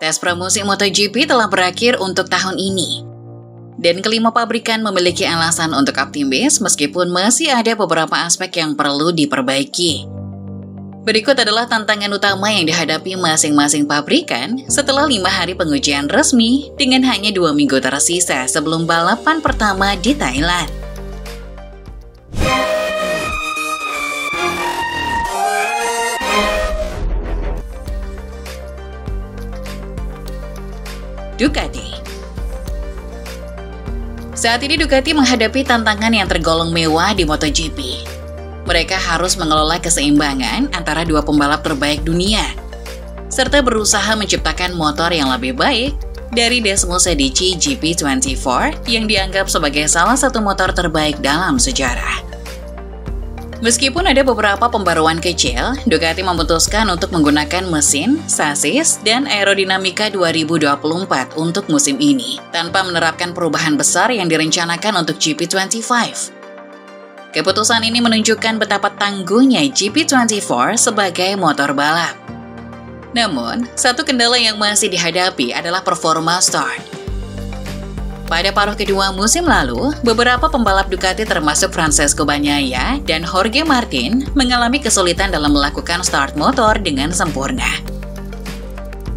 tes pramusim MotoGP telah berakhir untuk tahun ini. Dan kelima pabrikan memiliki alasan untuk optimis meskipun masih ada beberapa aspek yang perlu diperbaiki. Berikut adalah tantangan utama yang dihadapi masing-masing pabrikan setelah 5 hari pengujian resmi dengan hanya 2 minggu tersisa sebelum balapan pertama di Thailand. Ducati. Saat ini Ducati menghadapi tantangan yang tergolong mewah di MotoGP. Mereka harus mengelola keseimbangan antara dua pembalap terbaik dunia, serta berusaha menciptakan motor yang lebih baik dari Desmo Sedici GP24 yang dianggap sebagai salah satu motor terbaik dalam sejarah. Meskipun ada beberapa pembaruan kecil, Ducati memutuskan untuk menggunakan mesin, sasis, dan aerodinamika 2024 untuk musim ini, tanpa menerapkan perubahan besar yang direncanakan untuk GP25. Keputusan ini menunjukkan betapa tangguhnya GP24 sebagai motor balap. Namun, satu kendala yang masih dihadapi adalah performa start. Pada paruh kedua musim lalu, beberapa pembalap Ducati termasuk Francesco Bagnaia dan Jorge Martin mengalami kesulitan dalam melakukan start motor dengan sempurna.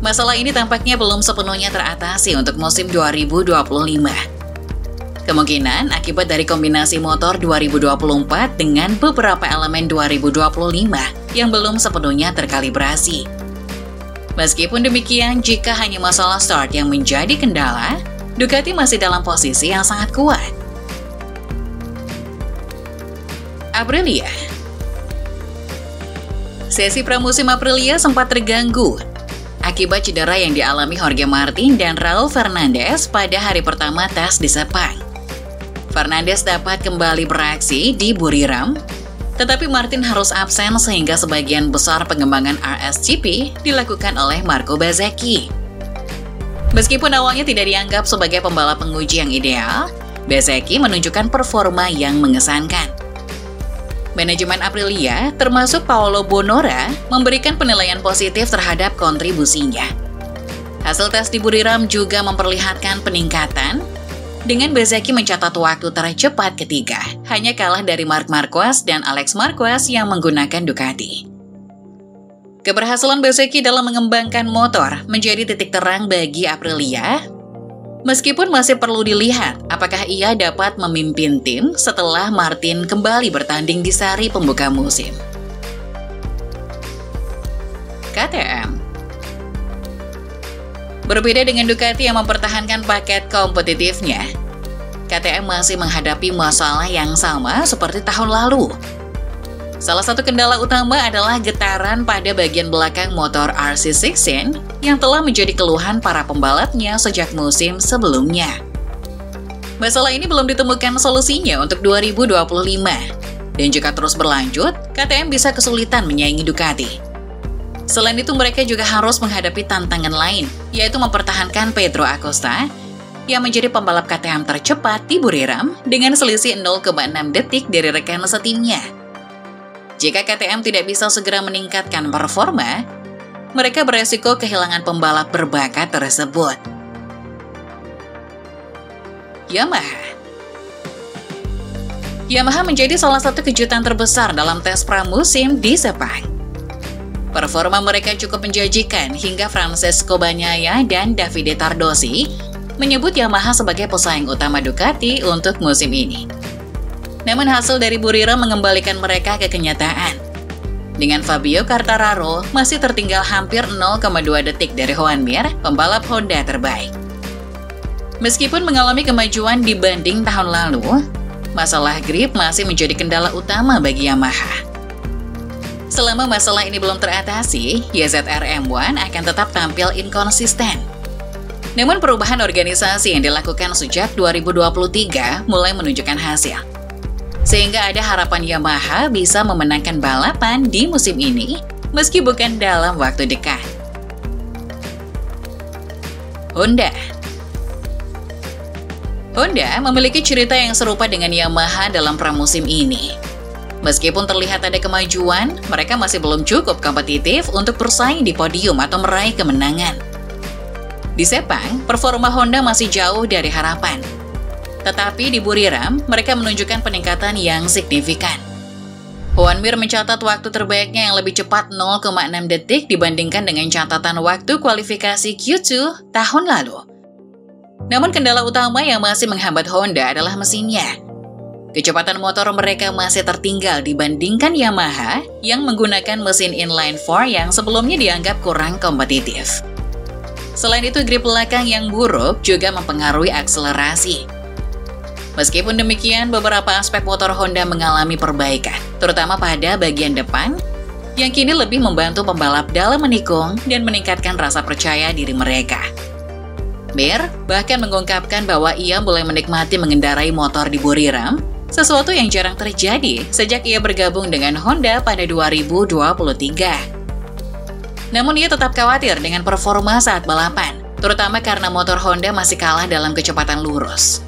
Masalah ini tampaknya belum sepenuhnya teratasi untuk musim 2025. Kemungkinan akibat dari kombinasi motor 2024 dengan beberapa elemen 2025 yang belum sepenuhnya terkalibrasi. Meskipun demikian, jika hanya masalah start yang menjadi kendala, Ducati masih dalam posisi yang sangat kuat. Aprilia. Sesi pramusim Aprilia sempat terganggu akibat cedera yang dialami Jorge Martin dan Raul Fernandez pada hari pertama tes di Sepang. Fernandez dapat kembali beraksi di Buriram, tetapi Martin harus absen sehingga sebagian besar pengembangan RSGP dilakukan oleh Marco Bezzecchi. Meskipun awalnya tidak dianggap sebagai pembalap penguji yang ideal, Bezzecchi menunjukkan performa yang mengesankan. Manajemen Aprilia, termasuk Paolo Bonora, memberikan penilaian positif terhadap kontribusinya. Hasil tes di Buriram juga memperlihatkan peningkatan, dengan Bezzecchi mencatat waktu tercepat ketiga, hanya kalah dari Marc Marquez dan Alex Marquez yang menggunakan Ducati. Keberhasilan Bezzecchi dalam mengembangkan motor menjadi titik terang bagi Aprilia, meskipun masih perlu dilihat apakah ia dapat memimpin tim setelah Martin kembali bertanding di seri pembuka musim. KTM. Berbeda dengan Ducati yang mempertahankan paket kompetitifnya, KTM masih menghadapi masalah yang sama seperti tahun lalu. Salah satu kendala utama adalah getaran pada bagian belakang motor RC16 yang telah menjadi keluhan para pembalapnya sejak musim sebelumnya. Masalah ini belum ditemukan solusinya untuk 2025, dan jika terus berlanjut, KTM bisa kesulitan menyaingi Ducati. Selain itu, mereka juga harus menghadapi tantangan lain, yaitu mempertahankan Pedro Acosta yang menjadi pembalap KTM tercepat di Buriram dengan selisih 0,6 detik dari rekan setimnya. Jika KTM tidak bisa segera meningkatkan performa, mereka beresiko kehilangan pembalap berbakat tersebut. Yamaha menjadi salah satu kejutan terbesar dalam tes pramusim di Sepang. Performa mereka cukup menjanjikan hingga Francesco Bagnaia dan Davide Tardosi menyebut Yamaha sebagai pesaing utama Ducati untuk musim ini. Namun hasil dari Buriram mengembalikan mereka ke kenyataan. Dengan Fabio Quartararo masih tertinggal hampir 0,2 detik dari Joan Mir, pembalap Honda terbaik. Meskipun mengalami kemajuan dibanding tahun lalu, masalah grip masih menjadi kendala utama bagi Yamaha. Selama masalah ini belum teratasi, YZR M1 akan tetap tampil inkonsisten. Namun perubahan organisasi yang dilakukan sejak 2023 mulai menunjukkan hasil, sehingga ada harapan Yamaha bisa memenangkan balapan di musim ini, meski bukan dalam waktu dekat. Honda memiliki cerita yang serupa dengan Yamaha dalam pramusim ini. Meskipun terlihat ada kemajuan, mereka masih belum cukup kompetitif untuk bersaing di podium atau meraih kemenangan. Di Sepang, performa Honda masih jauh dari harapan. Tetapi di Buriram, mereka menunjukkan peningkatan yang signifikan. Juan Mir mencatat waktu terbaiknya yang lebih cepat 0,6 detik dibandingkan dengan catatan waktu kualifikasi Q2 tahun lalu. Namun kendala utama yang masih menghambat Honda adalah mesinnya. Kecepatan motor mereka masih tertinggal dibandingkan Yamaha yang menggunakan mesin inline-4 yang sebelumnya dianggap kurang kompetitif. Selain itu, grip belakang yang buruk juga mempengaruhi akselerasi. Meskipun demikian, beberapa aspek motor Honda mengalami perbaikan, terutama pada bagian depan, yang kini lebih membantu pembalap dalam menikung dan meningkatkan rasa percaya diri mereka. Mir bahkan mengungkapkan bahwa ia mulai menikmati mengendarai motor di Buriram, sesuatu yang jarang terjadi sejak ia bergabung dengan Honda pada 2023. Namun ia tetap khawatir dengan performa saat balapan, terutama karena motor Honda masih kalah dalam kecepatan lurus.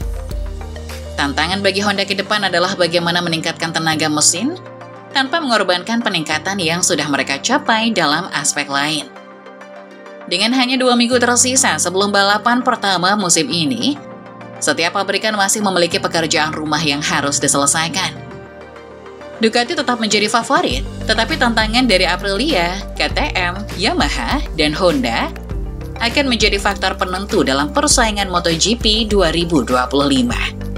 Tantangan bagi Honda ke depan adalah bagaimana meningkatkan tenaga mesin tanpa mengorbankan peningkatan yang sudah mereka capai dalam aspek lain. Dengan hanya 2 minggu tersisa sebelum balapan pertama musim ini, setiap pabrikan masih memiliki pekerjaan rumah yang harus diselesaikan. Ducati tetap menjadi favorit, tetapi tantangan dari Aprilia, KTM, Yamaha, dan Honda akan menjadi faktor penentu dalam persaingan MotoGP 2025.